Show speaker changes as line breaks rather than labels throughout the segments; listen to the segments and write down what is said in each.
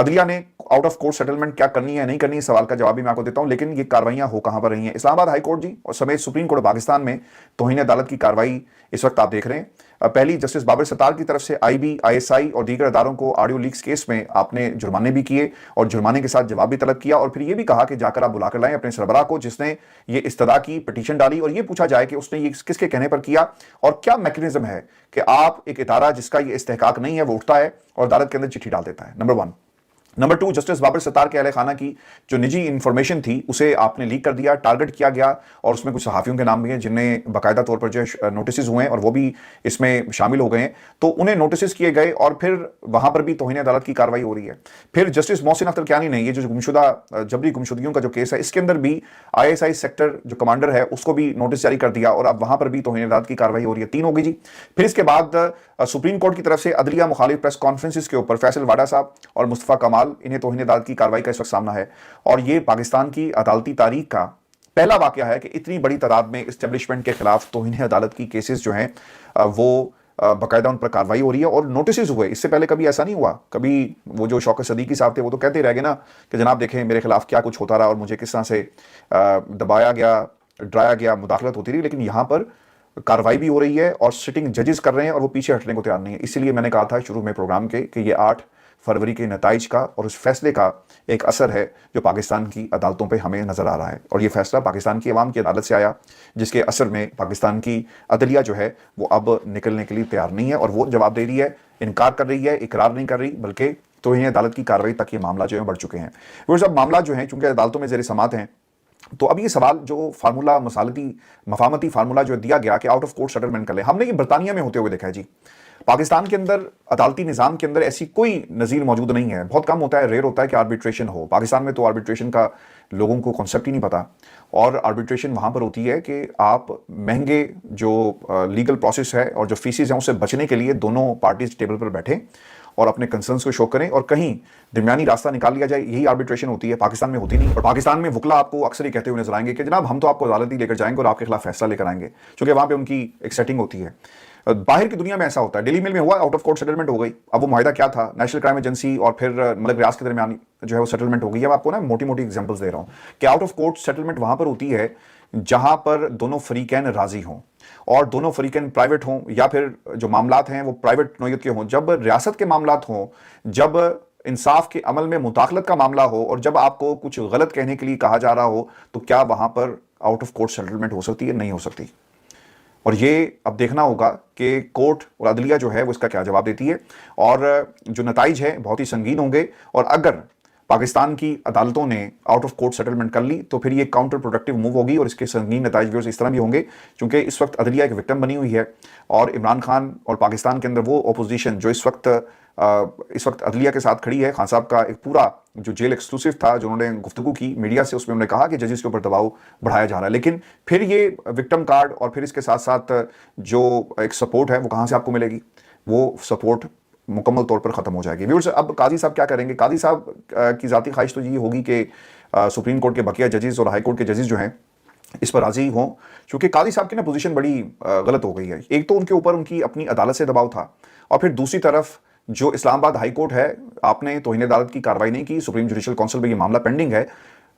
عدلیہ نے out of court settlement کیا کرنی ہے نہیں کرنی ہے، سوال کا جواب بھی میں آپ کو دیتا ہوں، لیکن یہ کارروائیاں ہو کہاں پر رہی ہیں؟ اسلام آباد ہائی کورٹ جی اور سمیت سپریم کورٹ پاکستان میں توہین عدالت کی کارروائی اس وقت آپ دیکھ رہے ہیں۔ پہلی جسٹس بابر ستار کی طرف سے آئی بی، آئی ایس آئی اور دیگر اداروں کو آڈیو لیکس کیس میں آپ نے جرمانے بھی کیے اور جرمانے کے ساتھ جواب بھی طلب کیا، اور پھر یہ بھی کہا کہ جا کر آپ بلا کر لائیں اپنے سربراہ کو جس نے یہ استدعا کی، پٹیشن ڈالی، اور یہ پوچھا جائے کہ اس نے یہ کس کے کہنے پر کیا اور کیا میکنزم ہے کہ آپ ایک ادارہ جس کا یہ استحقاق نہیں ہے وہ اٹھتا ہے اور عدالت کے اندر چٹھی ڈال دیتا ہے۔ نمبر 1۔ نمبر 2، جسٹس بابر ستار کے اہل خانہ کی جو نجی انفارمیشن تھی اسے آپ نے لیک کر دیا، ٹارگٹ کیا گیا، اور اس میں کچھ صحافیوں کے نام بھی ہیں جنہیں باقاعدہ طور پر جو نوٹسز ہوئے ہیں اور وہ بھی اس میں شامل ہو گئے ہیں، تو انہیں نوٹسز کیے گئے اور پھر وہاں پر بھی توہین عدالت کی کارروائی ہو رہی ہے۔ پھر جسٹس محسن اختر کیانی نے یہ جو گمشدہ جبری گمشدگیوں کا جو کیس ہے اس کے اندر بھی آئی ایس آئی سیکٹر جو کمانڈر ہے اس کو بھی نوٹس جاری کر دیا اور اب وہاں پر بھی توہین عدالت کی کارروائی ہو رہی ہے۔ 3 ہو گئی جی۔ پھر اس کے بعد سپریم کورٹ کی طرف سے عدلیہ مخالف پریس کانفرنسز کے اوپر فیصل واڈا صاحب اور مصطفیٰ کمال انہیں توہین عدالت کی کارروائی کا اس وقت سامنا ہے، اور یہ پاکستان کی عدالتی تاریخ کا پہلا واقعہ ہے کہ اتنی بڑی تعداد میں اسٹیبلشمنٹ کے خلاف توہین عدالت کی کیسز جو ہیں وہ باقاعدہ ان پر کارروائی ہو رہی ہے اور نوٹسز ہوئے۔ اس سے پہلے کبھی ایسا نہیں ہوا، کبھی وہ جو شوکت صدیقی صاحب تھے وہ تو کہتے رہ گئے نا کہ جناب دیکھیں میرے خلاف کیا کچھ ہوتا رہا اور مجھے کس طرح سے دبایا گیا، ڈرایا گیا، مداخلت ہوتی رہی، لیکن یہاں پر کارروائی بھی ہو رہی ہے اور سٹنگ ججز کر رہے ہیں اور وہ پیچھے ہٹنے کو تیار نہیں ہے۔ اسی لیے میں نے کہا تھا شروع میں پروگرام کے کہ یہ 8 فروری کے نتائج کا اور اس فیصلے کا ایک اثر ہے جو پاکستان کی عدالتوں پہ ہمیں نظر آ رہا ہے، اور یہ فیصلہ پاکستان کی عوام کی عدالت سے آیا جس کے اثر میں پاکستان کی عدلیہ جو ہے وہ اب نکلنے کے لیے تیار نہیں ہے اور وہ جواب دے رہی ہے، انکار کر رہی ہے، اقرار نہیں کر رہی، بلکہ توہین عدالت کی کارروائی تک یہ معاملہ جو ہے بڑھ چکے ہیں۔ وہ سب معاملات جو ہیں چونکہ عدالتوں میں زیر سماعت ہیں، تو اب یہ سوال جو فارمولا مفاہمتی فارمولا جو دیا گیا کہ آؤٹ آف کورٹ سیٹلمنٹ کر لیں، ہم نے یہ برطانیہ میں ہوتے ہوئے دیکھا ہے جی۔ پاکستان کے اندر عدالتی نظام کے اندر ایسی کوئی نظیر موجود نہیں ہے، بہت کم ہوتا ہے، ریئر ہوتا ہے کہ آربیٹریشن ہو۔ پاکستان میں تو آربیٹریشن کا لوگوں کو کنسیپٹ ہی نہیں پتا، اور آربیٹریشن وہاں پر ہوتی ہے کہ آپ مہنگے جو لیگل پروسیس ہے اور جو فیسز ہیں اسے بچنے کے لیے دونوں پارٹیز ٹیبل پر بیٹھیں اور اپنے کنسرنس کو شو کریں اور کہیں درمیانی راستہ نکال لیا جائے، یہی آربیٹریشن ہوتی ہے۔ پاکستان میں ہوتی نہیں، اور پاکستان میں وکلا آپ کو اکثر ہی کہتے ہوئے نظر آئیں گے کہ جناب ہم تو آپ کو عدالت ہی لے کر جائیں گے اور آپ کے خلاف فیصلہ لے کر آئیں گے، چونکہ وہاں پہ ان کی ایک سیٹنگ ہوتی ہے۔ باہر کی دنیا میں ایسا ہوتا ہے، ڈیلی میل میں ہوا آؤٹ آف کورٹ سیٹلمنٹ ہو گئی، اب وہ معاہدہ کیا تھا، نیشنل کرائم ایجنسی اور پھر ملک ریاض کے درمیان جو ہے وہ سیٹلمنٹ ہو گئی۔ اب آپ کو نا موٹی موٹی ایگزامپلس دے رہا ہوں کہ آؤٹ آف کورٹ سیٹلمنٹ وہاں پر ہوتی ہے جہاں پر دونوں فریقین راضی ہوں اور دونوں فریقین پرائیویٹ ہوں، یا پھر جو معاملات ہیں وہ پرائیویٹ نوعیت کے ہوں۔ جب ریاست کے معاملات ہوں، جب انصاف کے عمل میں مداخلت کا معاملہ ہو اور جب آپ کو کچھ غلط کہنے کے لیے کہا جا رہا ہو، تو کیا وہاں پر آؤٹ آف کورٹ سیٹلمنٹ ہو سکتی ہے؟ نہیں ہو سکتی۔ اور یہ اب دیکھنا ہوگا کہ کورٹ اور عدلیہ جو ہے وہ اس کا کیا جواب دیتی ہے، اور جو نتائج ہیں بہت ہی سنگین ہوں گے، اور اگر پاکستان کی عدالتوں نے آؤٹ آف کورٹ سیٹلمنٹ کر لی تو پھر یہ کاؤنٹر پروڈکٹیو موو ہوگی، اور اس کے سنگین نتائج بھی اس طرح بھی ہوں گے چونکہ اس وقت عدلیہ ایک وکٹم بنی ہوئی ہے، اور عمران خان اور پاکستان کے اندر وہ اپوزیشن جو اس وقت عدلیہ کے ساتھ کھڑی ہے، خان صاحب کا ایک پورا جو جیل ایکسکلوسیو تھا جو انہوں نے گفتگو کی میڈیا سے، اس میں انہوں نے کہا کہ ججز کے اوپر دباؤ بڑھایا جا رہا ہے، لیکن پھر یہ وکٹم کارڈ اور پھر اس کے ساتھ ساتھ جو ایک سپورٹ ہے وہ کہاں سے آپ کو ملے گی؟ وہ سپورٹ مکمل طور پر ختم ہو جائے گی۔ ویورز، اب قاضی صاحب کیا کریں گے؟ قاضی صاحب کی ذاتی خواہش تو یہ ہوگی کہ سپریم کورٹ کے بقیہ ججز اور ہائی کورٹ کے ججز جو ہیں اس پر راضی ہوں، چونکہ قاضی صاحب کی نا پوزیشن بڑی غلط ہو گئی ہے۔ ایک تو ان کے اوپر ان کی اپنی عدالت سے دباؤ تھا، اور پھر دوسری طرف جو اسلام آباد ہائی کورٹ ہے، آپ نے توہین عدالت کی کارروائی نہیں کی، سپریم جوڈیشل کونسل میں یہ معاملہ پینڈنگ ہے۔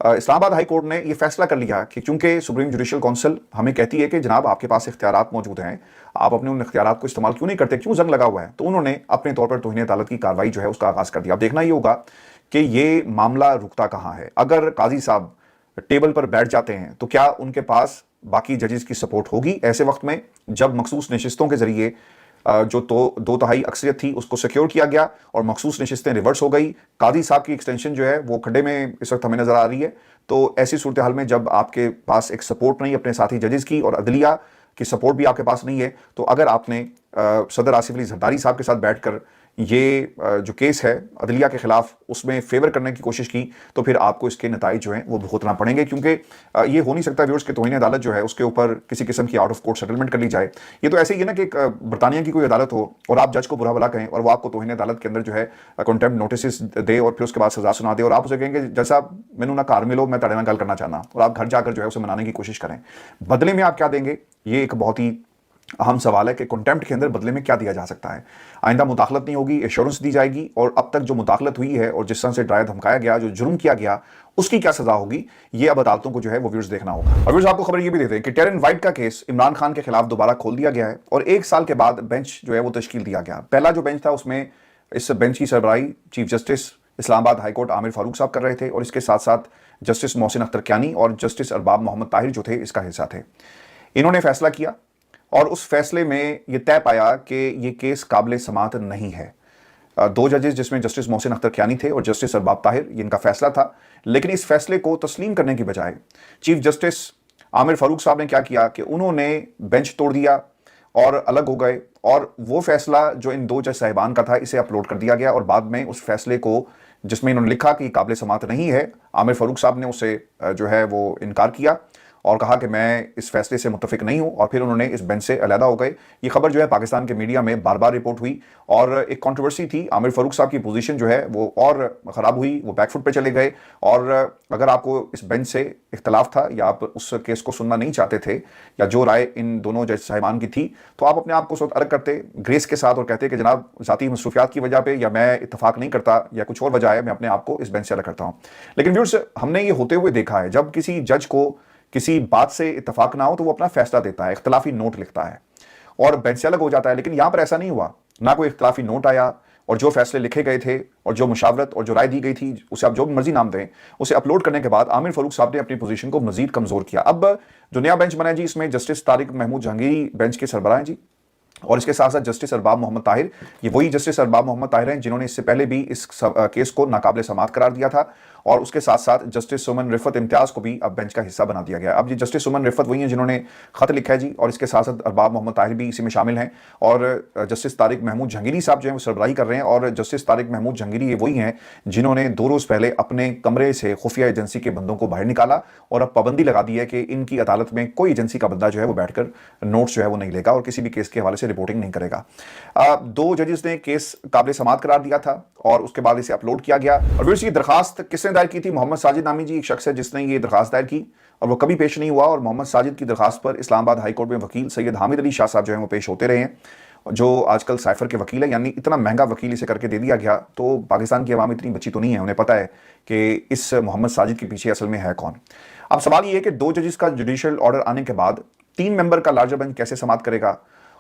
اسلام آباد ہائی کورٹ نے یہ فیصلہ کر لیا کہ چونکہ سپریم جوڈیشل کونسل ہمیں کہتی ہے کہ جناب آپ کے پاس اختیارات موجود ہیں، آپ اپنے ان اختیارات کو استعمال کیوں نہیں کرتے، کیوں زنگ لگا ہوا ہے، تو انہوں نے اپنے طور پر توہین عدالت کی کارروائی جو ہے اس کا آغاز کر دیا۔ اب دیکھنا یہ ہوگا کہ یہ معاملہ رکتا کہاں ہے۔ اگر قاضی صاحب ٹیبل پر بیٹھ جاتے ہیں تو کیا ان کے پاس باقی ججز کی سپورٹ ہوگی ایسے وقت میں جب مخصوص نشستوں کے ذریعے جو 2/3 اکثریت تھی اس کو سیکیور کیا گیا اور مخصوص نشستیں ریورس ہو گئی؟ قاضی صاحب کی ایکسٹینشن جو ہے وہ کھڈے میں اس وقت ہمیں نظر آ رہی ہے۔ تو ایسی صورتحال میں جب آپ کے پاس ایک سپورٹ نہیں اپنے ساتھی ججز کی اور عدلیہ کی سپورٹ بھی آپ کے پاس نہیں ہے، تو اگر آپ نے صدر آصف علی زرداری صاحب کے ساتھ بیٹھ کر یہ جو کیس ہے عدلیہ کے خلاف اس میں فیور کرنے کی کوشش کی، تو پھر آپ کو اس کے نتائج جو ہیں وہ بھگتنا پڑیں گے، کیونکہ یہ ہو نہیں سکتا ویورز کہ توہین عدالت جو ہے اس کے اوپر کسی قسم کی آؤٹ آف کورٹ سیٹلمنٹ کر لی جائے۔ یہ تو ایسے ہی ہے نا کہ برطانیہ کی کوئی عدالت ہو اور آپ جج کو برا بھلا کہیں اور وہ آپ کو توہین عدالت کے اندر جو ہے کنٹمپٹ نوٹسز دے اور پھر اس کے بعد سزا سنا دے، اور آپ اسے کہیں گے جج صاحب مینوں نہ گھر ملو، میں تہاڈے نال گل کرنا چاہنا، اور آپ گھر جا کر جو ہے اسے منانے کی کوشش کریں۔ بدلے میں آپ کیا دیں گے؟ یہ ایک بہت ہی اہم سوال ہے کہ کنٹمپٹ کے اندر بدلے میں کیا دیا جا سکتا ہے. آئندہ مداخلت نہیں ہوگی، ایشورنس دی جائے گی، اور اب تک جو مداخلت ہوئی ہے اور جس طرح سے ڈرایا دھمکایا گیا، جو جرم کیا گیا، اس کی کیا سزا ہوگی، یہ اب عدالتوں کو جو ہے وہ ویورز دیکھنا ہوگا. اور ویورز آپ کو خبر یہ بھی دیتے ہیں کہ ٹیرن وائٹ کا کیس عمران خان کے خلاف دوبارہ کھول دیا گیا ہے اور 1 سال کے بعد بینچ جو ہے وہ تشکیل دیا گیا. پہلا جو بینچ تھا اس میں اس بینچ کی سربراہی چیف جسٹس اسلام آباد ہائی کورٹ عامر فاروق صاحب کر رہے تھے، اور اس کے ساتھ ساتھ جسٹس محسن اختر کیانی اور جسٹس ارباب محمد طاہر جو تھے اس کا حصہ تھے. انہوں نے فیصلہ کیا اور اس فیصلے میں یہ طے پایا کہ یہ کیس قابل سماعت نہیں ہے. 2 ججز جس میں جسٹس محسن اختر کیانی تھے اور جسٹس ارباب طاہر، یہ ان کا فیصلہ تھا. لیکن اس فیصلے کو تسلیم کرنے کی بجائے چیف جسٹس عامر فاروق صاحب نے کیا کیا کہ انہوں نے بینچ توڑ دیا اور الگ ہو گئے، اور وہ فیصلہ جو ان 2 جج صاحبان کا تھا اسے اپلوڈ کر دیا گیا، اور بعد میں اس فیصلے کو جس میں انہوں نے لکھا کہ یہ قابل سماعت نہیں ہے، عامر فاروق صاحب نے اسے جو ہے وہ انکار کیا اور کہا کہ میں اس فیصلے سے متفق نہیں ہوں، اور پھر انہوں نے اس بینچ سے علیحدہ ہو گئے. یہ خبر جو ہے پاکستان کے میڈیا میں بار بار رپورٹ ہوئی اور ایک کنٹروورسی تھی. عامر فاروق صاحب کی پوزیشن جو ہے وہ اور خراب ہوئی، وہ بیک فٹ پہ چلے گئے، اور اگر آپ کو اس بینچ سے اختلاف تھا یا آپ اس کیس کو سننا نہیں چاہتے تھے یا جو رائے ان دونوں جج صاحبان کی تھی، تو آپ اپنے آپ کو اس وقت الگ کرتے گریس کے ساتھ اور کہتے کہ جناب ذاتی مصروفیات کی وجہ پہ یا میں اتفاق نہیں کرتا یا کچھ اور وجہ ہے، میں اپنے آپ کو اس بینچ سے الگ کرتا ہوں. لیکن ویورز ہم نے یہ ہوتے ہوئے دیکھا ہے جب کسی جج کو کسی بات سے اتفاق نہ ہو تو وہ اپنا فیصلہ دیتا ہے، اختلافی نوٹ لکھتا ہے اور بینچ سے الگ ہو جاتا ہے. لیکن یہاں پر ایسا نہیں ہوا، نہ کوئی اختلافی نوٹ آیا، اور جو فیصلے لکھے گئے تھے اور جو مشاورت اور جو رائے دی گئی تھی اسے آپ جو مرضی نام دیں، اسے اپلوڈ کرنے کے بعد عامر فاروق صاحب نے اپنی پوزیشن کو مزید کمزور کیا. اب جو نیا بینچ بنا ہے جی، اس میں جسٹس طارق محمود جہانگیری بینچ کے سربراہ ہیں جی، اور اس کے ساتھ ساتھ جسٹس ارباب محمد طاہر. یہ وہی جسٹس ارباب محمد طاہر ہیں جنہوں نے اس سے پہلے بھی اس کیس کو ناقابل سماعت قرار دیا تھا، اور اس کے ساتھ ساتھ جسٹس سمن رفت امتیاز کو بھی اب بینچ کا حصہ بنا دیا گیا. اب یہ جسٹس سمن رفت وہی ہیں جنہوں نے خط لکھا ہے جی، اور اس کے ساتھ ساتھ ارباب محمد طاہر بھی اسی میں شامل ہیں، اور جسٹس طارق محمود جہانگیری صاحب جو ہیں وہ سربراہی کر رہے ہیں. اور جسٹس طارق محمود جہانگیری یہ وہی ہیں جنہوں نے 2 روز پہلے اپنے کمرے سے خفیہ ایجنسی کے بندوں کو باہر نکالا اور اب پابندی لگا دی ہے کہ ان کی عدالت میں کوئی ایجنسی کا بندہ جو ہے وہ بیٹھ کر نوٹس جو ہے وہ نہیں لے گا اور کسی بھی کیس کے حوالے سے رپورٹنگ نہیں کرے گا. 2 ججز نے کیس قابل سماعت قرار دیا تھا اور اس کے بعد اسے اپلوڈ کیا گیا. اور ویورز یہ درخواست کس نے دائر کی تھی؟ محمد ساجد نامی جی ایک شخص ہے جس نے یہ درخواست دائر کی اور وہ کبھی پیش نہیں ہوا، اور محمد ساجد کی درخواست پر اسلام آباد ہائی کورٹ میں وکیل سید حامد علی شاہ صاحب جو ہیں وہ پیش ہوتے رہے ہیں، جو آج کل سائفر کے وکیل ہے. یعنی اتنا مہنگا وکیل اسے کر کے دے دیا گیا، تو پاکستان کی عوام اتنی بچی تو نہیں ہے، انہیں پتہ ہے کہ اس محمد ساجد کے پیچھے اصل میں ہے کون. اب سوال یہ ہے کہ 2 ججز کا جوڈیشل آرڈر آنے کے بعد 3 ممبر کا لارجر بینچ کیسے سماعت کرے گا؟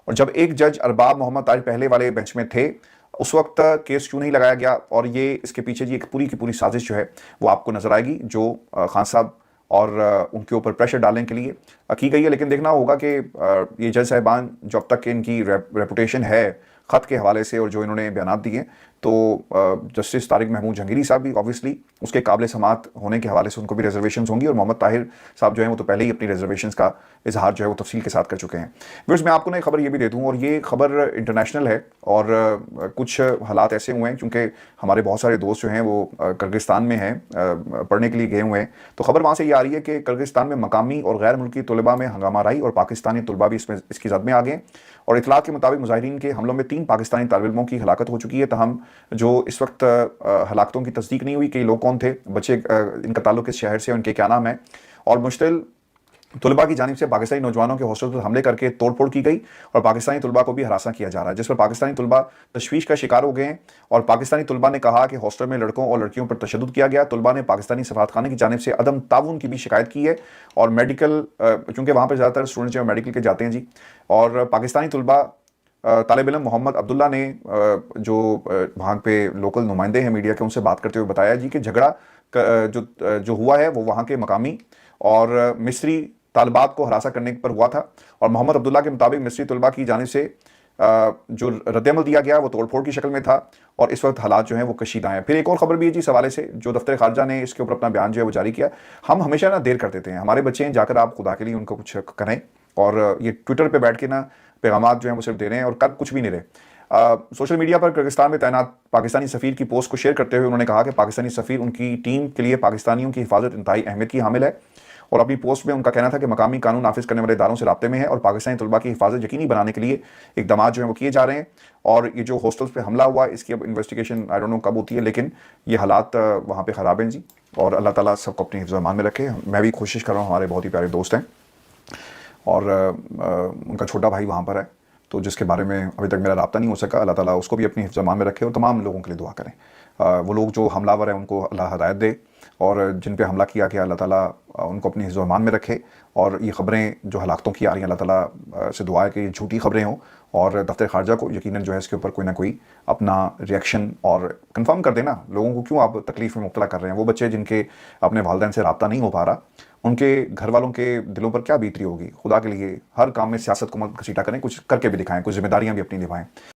اور جب ایک جج ارباب محمد طاہر پہلے والے بینچ میں تھے اس وقت کیس کیوں نہیں لگایا گیا؟ اور یہ اس کے پیچھے جی ایک پوری کی پوری سازش جو ہے وہ آپ کو نظر آئے گی، جو خان صاحب اور ان کے اوپر پریشر ڈالنے کے لیے کی گئی ہے. لیکن دیکھنا ہوگا کہ یہ جج صاحبان جب تک ان کی ریپوٹیشن ہے خط کے حوالے سے اور جو انہوں نے بیانات دیے، تو جسٹس طارق محمود جہانگیری صاحب بھی آبویسلی اس کے قابل سماعت ہونے کے حوالے سے ان کو بھی ریزرویشنز ہوں گی، اور محمد طاہر صاحب جو ہیں وہ تو پہلے ہی اپنی ریزرویشنز کا اظہار جو ہے وہ تفصیل کے ساتھ کر چکے ہیں. ویورز میں آپ کو نا ایک خبر یہ بھی دے دوں، اور یہ خبر انٹرنیشنل ہے، اور کچھ حالات ایسے ہوئے ہیں کیونکہ ہمارے بہت سارے دوست جو ہیں وہ کرغزستان میں ہیں پڑھنے کے لیے گئے ہوئے ہیں، تو خبر وہاں سے یہ آ رہی ہے کہ کرغزستان میں مقامی اور غیر ملکی طلباء میں ہنگامہ آرائی اور پاکستانی طلباء بھی اس کی زد میں آ گئے. اور اطلاعات کے مطابق مظاہرین کے حملوں میں 3 پاکستانی طالب علموں کی ہلاکت ہو چکی ہے، تاہم جو اس وقت ہلاکتوں کی تصدیق نہیں ہوئی کہ یہ لوگ کون تھے، بچے ان کا تعلق کس شہر سے، ان کے کیا نام ہے. اور مشتعل طلباء کی جانب سے پاکستانی نوجوانوں کے ہاسٹل پر حملے کر کے توڑ پھوڑ کی گئی اور پاکستانی طلباء کو بھی ہراساں کیا جا رہا ہے، جس پر پاکستانی طلباء تشویش کا شکار ہو گئے ہیں. اور پاکستانی طلباء نے کہا کہ ہاسٹل میں لڑکوں اور لڑکیوں پر تشدد کیا گیا. طلباء نے پاکستانی سفارتخانے کی جانب سے عدم تعاون کی بھی شکایت کی ہے، اور میڈیکل چونکہ وہاں پہ زیادہ تر اسٹوڈنٹس جو میڈیکل کے جاتے ہیں جی، اور پاکستانی طلباء طالب علم محمد عبداللہ نے جو وہاں پہ لوکل نمائندے ہیں میڈیا کے، ان سے بات کرتے ہوئے بتایا جی کہ جھگڑا جو ہوا ہے وہ وہاں کے مقامی اور مصری طالبات کو ہراساں کرنے پر ہوا تھا. اور محمد عبداللہ کے مطابق مصری طلباء کی جانب سے جو رد عمل دیا گیا وہ توڑ پھوڑ کی شکل میں تھا، اور اس وقت حالات جو ہیں وہ کشیدہ ہیں. پھر ایک اور خبر بھی ہے جی اس حوالے سے، جو دفتر خارجہ نے اس کے اوپر اپنا بیان جو ہے وہ جاری کیا. ہم ہمیشہ نا دیر کر دیتے ہیں، ہمارے بچے ہیں، جا کر آپ خدا کے لیے ان کو کچھ کریں، اور یہ ٹویٹر پہ بیٹھ کے نا پیغامات جو ہیں وہ صرف دے رہے ہیں اور کر کچھ بھی نہیں رہے. سوشل میڈیا پر کرغزستان میں تعینات پاکستانی سفیر کی پوسٹ کو شیئر کرتے ہوئے انہوں نے کہا کہ پاکستانی سفیر ان کی ٹیم کے لیے پاکستانیوں کی حفاظت انتہائی اہمیت کی حامل ہے، اور اپنی پوسٹ میں ان کا کہنا تھا کہ مقامی قانون نافذ کرنے والے اداروں سے رابطے میں ہے اور پاکستانی طلباء کی حفاظت یقینی بنانے کے لیے اقدامات جو ہیں وہ کیے جا رہے ہیں. اور یہ جو ہاسٹلس پہ حملہ ہوا اس کی اب انویسٹیگیشن آئی ڈونٹ نو کب ہوتی ہے، لیکن یہ حالات وہاں پہ خراب ہیں جی، اور اللہ تعالیٰ سب کو اپنی حفظ و امان میں رکھے. میں بھی کوشش کر رہا ہوں، ہمارے بہت ہی پیارے دوست ہیں اور ان کا چھوٹا بھائی وہاں پر ہے، تو جس کے بارے میں ابھی تک میرا رابطہ نہیں ہو سکا. اللہ تعالیٰ اس کو بھی اپنی حفظ امان میں رکھے اور تمام لوگوں کے لیے دعا کریں. وہ لوگ جو حملہ آور ہیں ان کو اللہ ہدایت دے، اور جن پہ حملہ کیا گیا اللہ تعالیٰ ان کو اپنی حفظ و امان میں رکھے. اور یہ خبریں جو ہلاکتوں کی آ رہی ہیں، اللہ تعالیٰ سے دعا ہے کہ یہ جھوٹی خبریں ہوں، اور دفتر خارجہ کو یقیناً جو ہے اس کے اوپر کوئی نہ کوئی اپنا ریئیکشن اور کنفرم کر دینا. لوگوں کو کیوں آپ تکلیف میں مبتلا کر رہے ہیں؟ وہ بچے جن کے اپنے والدین سے رابطہ نہیں ہو پا رہا، ان کے گھر والوں کے دلوں پر کیا بیت رہی ہوگی. خدا کے لیے ہر کام میں سیاست کو مت گھسیٹا کریں، کچھ کر کے بھی دکھائیں، کچھ ذمہ داریاں بھی اپنی نبھائیں.